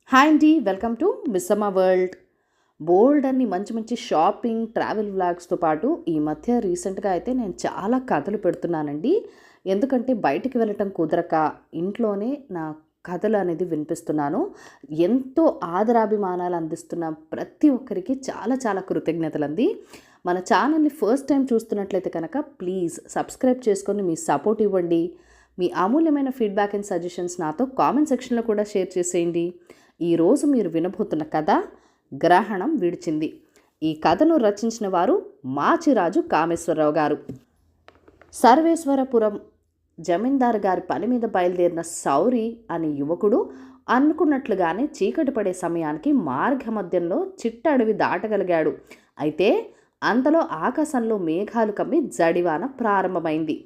Hi అండి, welcome to Missamma world. బోల్డ్ అన్ని మంచి మంచి షాపింగ్ ట్రావెల్ వ్లాగ్స్తో పాటు ఈ మధ్య రీసెంట్గా అయితే నేను చాలా కథలు పెడుతున్నానండి. ఎందుకంటే బయటికి వెళ్ళటం కుదరక ఇంట్లోనే నా కథలు అనేది వినిపిస్తున్నాను. ఎంతో ఆదరాభిమానాలు అందిస్తున్న ప్రతి ఒక్కరికి చాలా చాలా కృతజ్ఞతలండి. మన ఛానల్ని ఫస్ట్ టైం చూస్తున్నట్లయితే కనుక ప్లీజ్ సబ్స్క్రైబ్ చేసుకొని మీ సపోర్ట్ ఇవ్వండి. మీ అమూల్యమైన ఫీడ్బ్యాక్ అండ్ సజెషన్స్ నాతో కామెంట్ సెక్షన్లో కూడా షేర్ చేసేయండి. ఈరోజు మీరు వినబోతున్న కథ గ్రహణం విడిచింది. ఈ కథను రచించిన వారు మాచిరాజు కామేశ్వరరావు గారు. సర్వేశ్వరపురం జమీందారు గారి పని మీద బయలుదేరిన సౌరి అనే యువకుడు అనుకున్నట్లుగానే చీకటి పడే సమయానికి మార్గమధ్యంలో చిట్ట అడవి దాటగలిగాడు. అయితే అంతలో ఆకాశంలో మేఘాలు కమ్మి జడివాన ప్రారంభమైంది.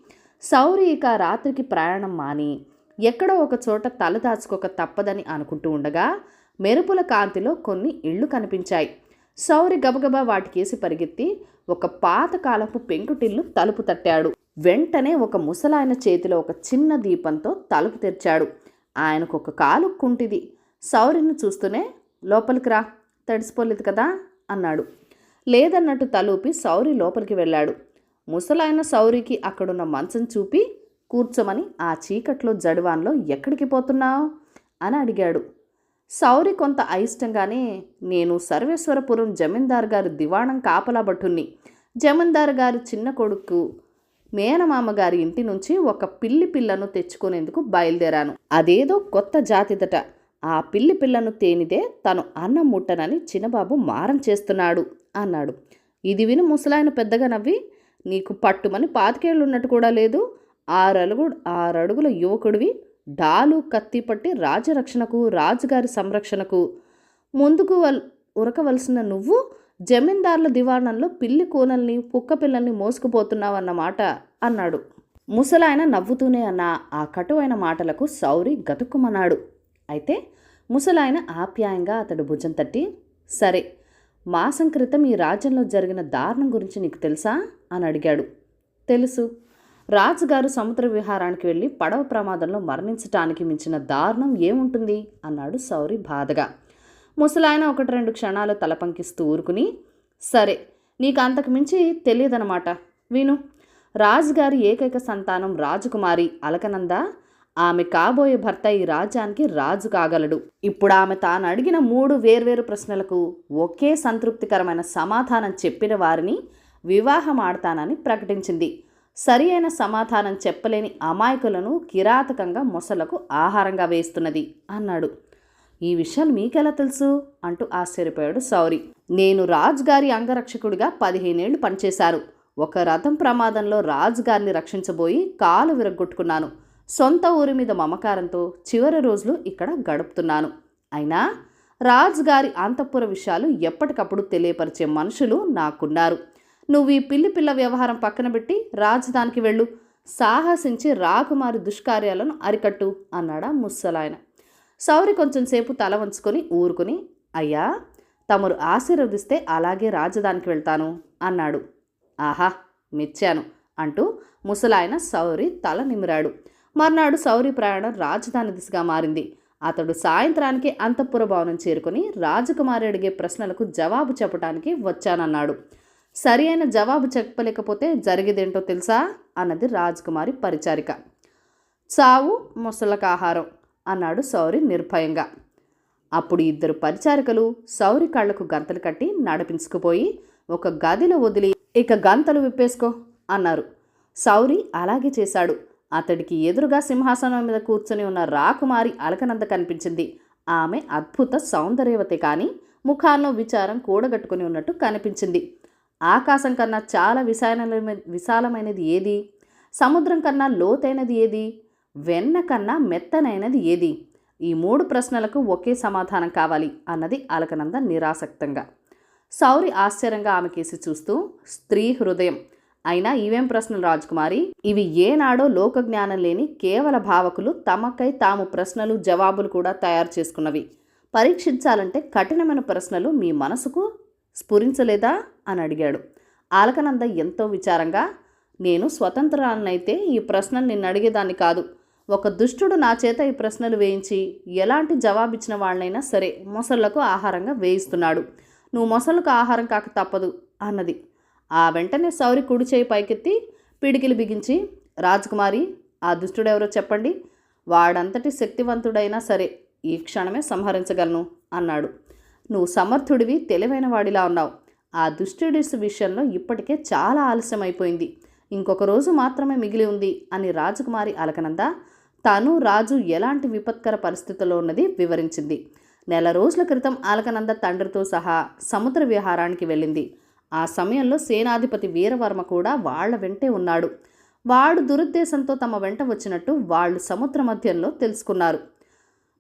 సౌరి ఇక రాత్రికి ప్రయాణం మాని ఎక్కడో ఒక చోట తల దాచుకోక తప్పదని అనుకుంటూ ఉండగా మెరుపుల కాంతిలో కొన్ని ఇళ్ళు కనిపించాయి. సౌరి గబగబా వాటికేసి పరిగెత్తి ఒక పాతకాలపు పెంకుటిల్లు తలుపు తట్టాడు. వెంటనే ఒక ముసలాయన చేతిలో ఒక చిన్న దీపంతో తలుపు తెరిచాడు. ఆయనకు ఒక కాలు కుంటిది. సౌరిని చూస్తూనే లోపలికి రా, తడిసిపోలేదు కదా అన్నాడు. లేదన్నట్టు తలూపి సౌరి లోపలికి వెళ్ళాడు. ముసలాయన సౌరికి అక్కడున్న మంచం చూపి కూర్చోమని ఆ చీకట్లో జడివాన్లో ఎక్కడికి పోతున్నావు అని అడిగాడు. సౌరి కొంత అయిష్టంగానే, నేను సర్వేశ్వరపురం జమీందారు గారి దివాణం కాపలా భటుణ్ణి. జమీందారు గారి చిన్న కొడుకు మేనమామ గారి ఇంటి నుంచి ఒక పిల్లి పిల్లను తెచ్చుకునేందుకు బయలుదేరాను. అదేదో కొత్త జాతిదట. ఆ పిల్లి పిల్లను తేనిదే తను అన్నం ముట్టనని చిన్నబాబు మారం చేస్తున్నాడు అన్నాడు. ఇది విని ముసలాయన పెద్దగా నవ్వి, నీకు పట్టుమని 25 ఉన్నట్టు కూడా లేదు. 6 అడుగుల యువకుడివి, డాలు కత్తి పట్టి రాజరక్షణకు రాజుగారి సంరక్షణకు ముందుకు ఉరకవలసిన నువ్వు జమీందార్ల దివాణంలో పిల్లి కూనల్ని కుక్క పిల్లల్ని మోసుకుపోతున్నావన్నమాట అన్నాడు. ముసలాయన నవ్వుతూనే అన్న ఆ కటువైన మాటలకు సౌరి గతుక్కుమన్నాడు. అయితే ముసలాయన ఆప్యాయంగా అతడు భుజం తట్టి, సరే, మాసం క్రితం ఈ రాజ్యంలో జరిగిన దారుణం గురించి నీకు తెలుసా అని అడిగాడు. తెలుసు. రాజుగారు సముద్ర విహారానికి వెళ్ళి పడవ ప్రమాదంలో మరణించటానికి మించిన దారుణం ఏముంటుంది అన్నాడు సౌరి బాధగా. ముసలాయన 1-2 క్షణాలు తలపంకిస్తూ ఊరుకుని, సరే, నీకు అంతకు మించి తెలియదనమాట. విను. రాజుగారి ఏకైక సంతానం రాజకుమారి అలకనంద. ఆమె కాబోయే భర్త ఈ రాజ్యానికి రాజు కాగలడు. ఇప్పుడు ఆమె తాను అడిగిన 3 వేర్వేరు ప్రశ్నలకు ఒకే సంతృప్తికరమైన సమాధానం చెప్పిన వారిని వివాహం ఆడతానని ప్రకటించింది. సరి అయిన సమాధానం చెప్పలేని అమాయకులను కిరాతకంగా మొసలకు ఆహారంగా వేస్తున్నది అన్నాడు. ఈ విషయాలు మీకెలా తెలుసు అంటూ ఆశ్చర్యపోయాడు సౌరి. నేను రాజుగారి అంగరక్షకుడిగా 15 ఏళ్లు పనిచేశాను. ఒక రథం ప్రమాదంలో రాజుగారిని రక్షించబోయి కాలు విరగ్గొట్టుకున్నాను. సొంత ఊరి మీద మమకారంతో చివరి రోజులు ఇక్కడ గడుపుతున్నాను. అయినా రాజుగారి అంతఃపుర విషయాలు ఎప్పటికప్పుడు తెలియపరిచే మనుషులు నాకున్నారు. నువ్వు ఈ పిల్లి పిల్ల వ్యవహారం పక్కన పెట్టి రాజధానికి వెళ్ళు. సాహసించి రాకుమారి దుష్కార్యాలను అరికట్టు అన్నాడా ముసలాయన. సౌరి కొంచెం సేపు తల వంచుకొని ఊరుకుని, అయ్యా, తమరు ఆశీర్వదిస్తే అలాగే రాజధానికి వెళ్తాను అన్నాడు. ఆహా, మెచ్చాను అంటూ ముసలాయన సౌరి తల నిమిరాడు. మర్నాడు సౌరి ప్రయాణం రాజధాని దిశగా మారింది. అతడు సాయంత్రానికి అంతఃపుర భవనం చేరుకుని రాజకుమారి అడిగే ప్రశ్నలకు జవాబు చెప్పడానికి వచ్చానన్నాడు. సరి అయిన జవాబు చెప్పలేకపోతే జరిగేదేంటో తెలుసా అన్నది రాజకుమారి పరిచారిక. చావు మొసళ్ళకు ఆహారం అన్నాడు సౌరి నిర్భయంగా. అప్పుడు 2 పరిచారికలు సౌరి కళ్లకు గంతలు కట్టి నడిపించుకుపోయి ఒక గదిలో వదిలి, ఇక గంతలు విప్పేసుకో అన్నారు. సౌరి అలాగే చేశాడు. అతడికి ఎదురుగా సింహాసనం మీద కూర్చొని ఉన్న రాకుమారి అలకనంద కనిపించింది. ఆమె అద్భుత సౌందర్యవతి, కానీ ముఖాల్లో విచారం కూడగట్టుకుని ఉన్నట్టు కనిపించింది. ఆకాశం కన్నా చాలా విశాలమైనది ఏది? సముద్రం కన్నా లోతైనది ఏది? వెన్న కన్నా మెత్తనైనది ఏది? ఈ 3 ప్రశ్నలకు ఒకే సమాధానం కావాలి అన్నది అలకనంద నిరాసక్తంగా. సౌరి ఆశ్చర్యంగా ఆమె కేసి చూస్తూ, స్త్రీ హృదయం. అయినా ఇవేం ప్రశ్నలు రాజకుమారి? ఇవి ఏనాడో లోకజ్ఞానం లేని కేవల భావకులు తమకై తాము ప్రశ్నలు జవాబులు కూడా తయారు చేసుకున్నవి. పరీక్షించాలంటే కఠినమైన ప్రశ్నలు మీ మనసుకు స్ఫురించలేదా అని అడిగాడు. అలకనంద ఎంతో విచారంగా, నేను స్వతంత్రాలనైతే ఈ ప్రశ్నలు నిన్ను అడిగేదాన్ని కాదు. ఒక దుష్టుడు నా చేత ఈ ప్రశ్నలు వేయించి ఎలాంటి జవాబిచ్చిన వాళ్ళనైనా సరే మొసళ్లకు ఆహారంగా వేయిస్తున్నాడు. నువ్వు మొసళ్ళకు ఆహారం కాక తప్పదు అన్నది. ఆ వెంటనే సౌరి కుడి చేయి పైకెత్తి పిడికిలి బిగించి, రాజకుమారి, ఆ దుష్టుడెవరో చెప్పండి. వాడంతటి శక్తివంతుడైనా సరే ఈ క్షణమే సంహరించగలను అన్నాడు. నువ్వు సమర్థుడివి, తెలివైన వాడిలా ఉన్నావు. ఆ దుష్టుడి విషయంలో ఇప్పటికే చాలా ఆలస్యమైపోయింది. ఇంకొక రోజు మాత్రమే మిగిలి ఉంది అని రాజకుమారి అలకనంద తను రాజు ఎలాంటి విపత్కర పరిస్థితుల్లో ఉన్నది వివరించింది. నెల రోజుల క్రితం అలకనంద తండ్రితో సహా సముద్ర విహారానికి వెళ్ళింది. ఆ సమయంలో సేనాధిపతి వీరవర్మ కూడా వాళ్ల వెంటే ఉన్నాడు. వాడు దురుద్దేశంతో తమ వెంట వచ్చినట్టు వాళ్ళు సముద్ర మధ్యంలో తెలుసుకున్నారు.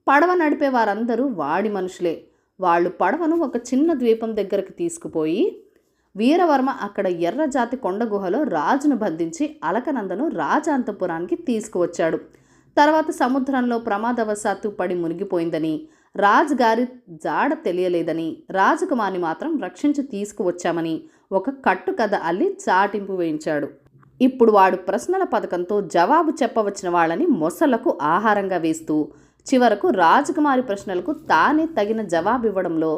పడవ నడిపే వారందరూ వాడి మనుషులే. వాళ్ళు పడవను ఒక చిన్న ద్వీపం దగ్గరకు తీసుకుపోయి వీరవర్మ అక్కడ ఎర్రజాతి కొండ గుహలో రాజును బంధించి అలకనందను రాజాంతపురానికి తీసుకువచ్చాడు. తర్వాత సముద్రంలో ప్రమాదవశాత్తు పడి మునిగిపోయిందని, రాజుగారి జాడ తెలియలేదని, రాజకుమారిని మాత్రం రక్షించి తీసుకువచ్చామని ఒక కట్టుకథ అల్లి చాటింపు వేయించాడు. ఇప్పుడు వాడు ప్రశ్నల పథకంతో జవాబు చెప్పవచ్చిన వాళ్ళని మొసళ్లకు ఆహారంగా వేస్తూ చివరకు రాజకుమారి ప్రశ్నలకు తానే తగిన జవాబివ్వడంలో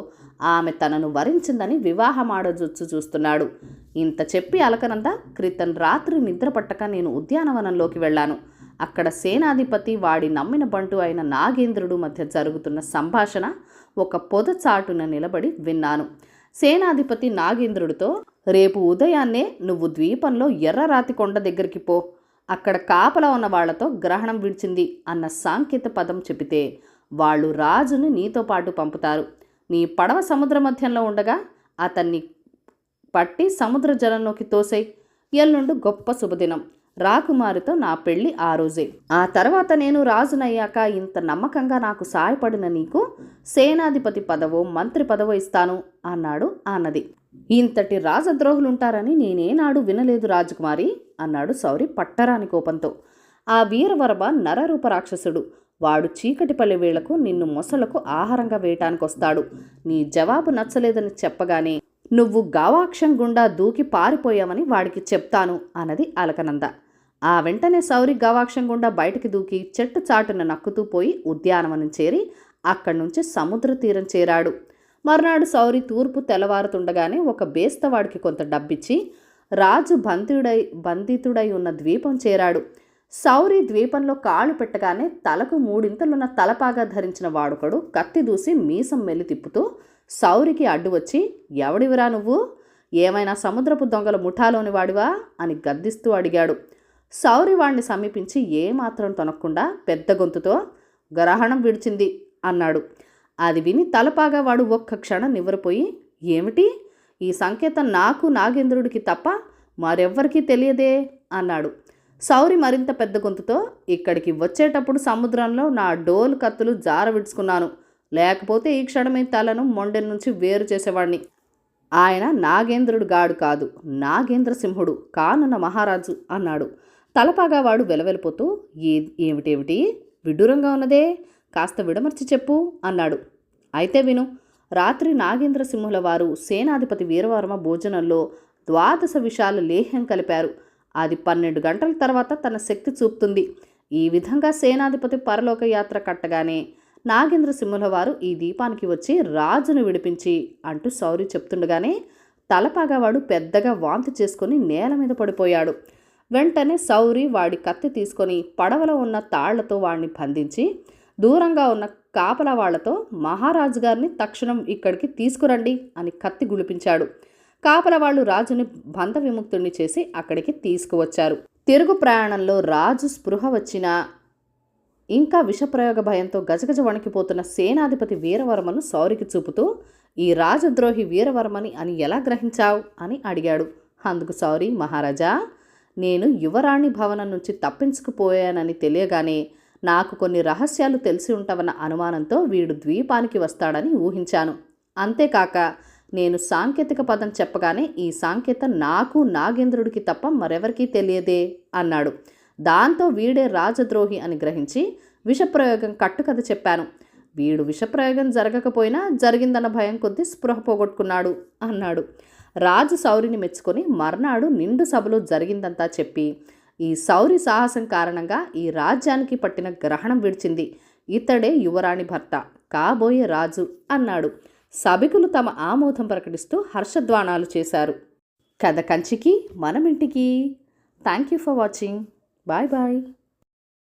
ఆమె తనను వరించిందని వివాహమాడజొచ్చు చూస్తున్నాడు. ఇంత చెప్పి అలకనంద, క్రితం రాత్రి నిద్ర పట్టక నేను ఉద్యానవనంలోకి వెళ్ళాను. అక్కడ సేనాధిపతి, వాడి నమ్మిన బంటు అయిన నాగేంద్రుడు మధ్య జరుగుతున్న సంభాషణ ఒక పొద చాటున నిలబడి విన్నాను. సేనాధిపతి నాగేంద్రుడితో, రేపు ఉదయాన్నే నువ్వు ద్వీపంలో ఎర్రరాతి కొండ దగ్గరికి పో. అక్కడ కాపలా ఉన్న వాళ్లతో గ్రహణం విడిచింది అన్న సాంకేత పదం చెబితే వాళ్ళు రాజుని నీతో పాటు పంపుతారు. నీ పడవ సముద్ర మధ్యంలో ఉండగా అతన్ని పట్టి సముద్ర జలంలోకి తోసేయ్. ఎల్లుండు గొప్ప శుభదినం. రాకుమారితో నా పెళ్లి ఆ రోజే. ఆ తర్వాత నేను రాజునయ్యాక ఇంత నమ్మకంగా నాకు సాయపడిన నీకు సేనాధిపతి పదవో మంత్రి పదవో ఇస్తాను అన్నాడు అన్నది. ఇంతటి రాజద్రోహులుంటారని నేనేనాడు వినలేదు రాజకుమారి అన్నాడు సౌరి పట్టరాని కోపంతో. ఆ వీరవర్మ నరరూప రాక్షసుడు. వాడు చీకటిపల్లి వేళకు నిన్ను మొసళ్లకు ఆహారంగా వేయటానికొస్తాడు. నీ జవాబు నచ్చలేదని చెప్పగానే నువ్వు గవాక్షం గుండా దూకి పారిపోయావని వాడికి చెప్తాను అన్నది అలకనంద. ఆ వెంటనే సౌరి గవాక్షం గుండా బయటికి దూకి చెట్టు చాటున నక్కుతూ పోయి ఉద్యానవనం చేరి అక్కడి నుంచి సముద్ర తీరం చేరాడు. మర్నాడు సౌరి తూర్పు తెల్లవారుతుండగానే ఒక బేస్తవాడికి కొంత డబ్బిచ్చి రాజు బంధితుడై ఉన్న ద్వీపం చేరాడు. సౌరి ద్వీపంలో కాళ్ళు పెట్టగానే తలకు 3 ఇంతలున్న తలపాగా ధరించిన వాడొకడు కత్తి దూసి మీసం మెల్లి తిప్పుతూ సౌరికి అడ్డు వచ్చి, ఎవడివిరా నువ్వు? ఏమైనా సముద్రపు దొంగల ముఠాలోని వాడివా అని గద్దిస్తూ అడిగాడు. సౌరి వాణ్ణి సమీపించి ఏమాత్రం తొనక్కుండా పెద్ద గొంతుతో, గ్రహణం విడిచింది అన్నాడు. అది విని తలపాగా వాడు ఒక్క క్షణం నివ్వరపోయి, ఏమిటి? ఈ సంకేతం నాకు నాగేంద్రుడికి తప్ప మరెవ్వరికీ తెలియదే అన్నాడు. సౌరి మరింత పెద్ద గొంతుతో, ఇక్కడికి వచ్చేటప్పుడు సముద్రంలో నా డోలు కత్తులు జార విడుచుకున్నాను. లేకపోతే ఈ క్షణమే తలను మొండెం నుంచి వేరు చేసేవాడిని. ఆయన నాగేంద్రుడు గాడు కాదు, నాగేంద్ర సింహుడు కానున్న మహారాజు అన్నాడు. తలపాగా వాడు వెలవెలిపోతూ, ఏమిటేమిటి విడ్డూరంగా ఉన్నదే, కాస్త విడమర్చి చెప్పు అన్నాడు. అయితే విను. రాత్రి నాగేంద్ర సింహుల వారు సేనాధిపతి వీరవర్మ భోజనంలో 12 విషాల లేహ్యం కలిపారు. అది 12 గంటల తర్వాత తన శక్తి చూపుతుంది. ఈ విధంగా సేనాధిపతి పరలోక యాత్ర కట్టగానే నాగేంద్ర సింహుల వారు ఈ దీపానికి వచ్చి రాజును విడిపించి అంటూ సౌరి చెప్తుండగానే తలపాగావాడు పెద్దగా వాంతి చేసుకుని నేల మీద పడిపోయాడు. వెంటనే సౌరి వాడి కత్తి తీసుకొని పడవలో ఉన్న తాళ్లతో వాడిని బంధించి దూరంగా ఉన్న కాపలా వాళ్లతో, మహారాజు గారిని తక్షణం ఇక్కడికి తీసుకురండి అని కత్తి గుళిపించాడు. కాపలా వాళ్ళు రాజుని బంధ విముక్తుడిని చేసి అక్కడికి తీసుకువచ్చారు. తిరుగు ప్రయాణంలో రాజు స్పృహ వచ్చినా ఇంకా విషప్రయోగ భయంతో గజగజ వణికిపోతున్న సేనాధిపతి వీరవర్మను సౌరికి చూపుతూ, ఈ రాజద్రోహి వీరవర్మని అని ఎలా గ్రహించావు అని అడిగాడు. అందుకు సౌరి, మహారాజా, నేను యువరాణి భవనం నుంచి తప్పించుకుపోయానని తెలియగానే నాకు కొన్ని రహస్యాలు తెలిసి ఉంటావన్న అనుమానంతో వీడు ద్వీపానికి వస్తాడని ఊహించాను. అంతేకాక నేను సాంకేతిక పదం చెప్పగానే ఈ సాంకేతం నాకు నాగేంద్రుడికి తప్ప మరెవరికీ తెలియదే అన్నాడు. దాంతో వీడే రాజద్రోహి అని గ్రహించి విషప్రయోగం కట్టుకథ చెప్పాను. వీడు విషప్రయోగం జరగకపోయినా జరిగిందన్న భయం కొద్దీ స్పృహ పోగొట్టుకున్నాడు అన్నాడు. రాజు సౌరిని మెచ్చుకొని మర్నాడు నిండు సభలో జరిగిందంతా చెప్పి ఈ శౌరి సాహసం కారణంగా ఈ రాజ్యానికి పట్టిన గ్రహణం విడిచింది. ఇతడే యువరాణి భర్త, కాబోయే రాజు అన్నాడు. సభికులు తమ ఆమోదం ప్రకటిస్తూ హర్షధ్వానాలు చేశారు. కథ కంచికి మనమింటికి. Thank you for watching. Bye bye.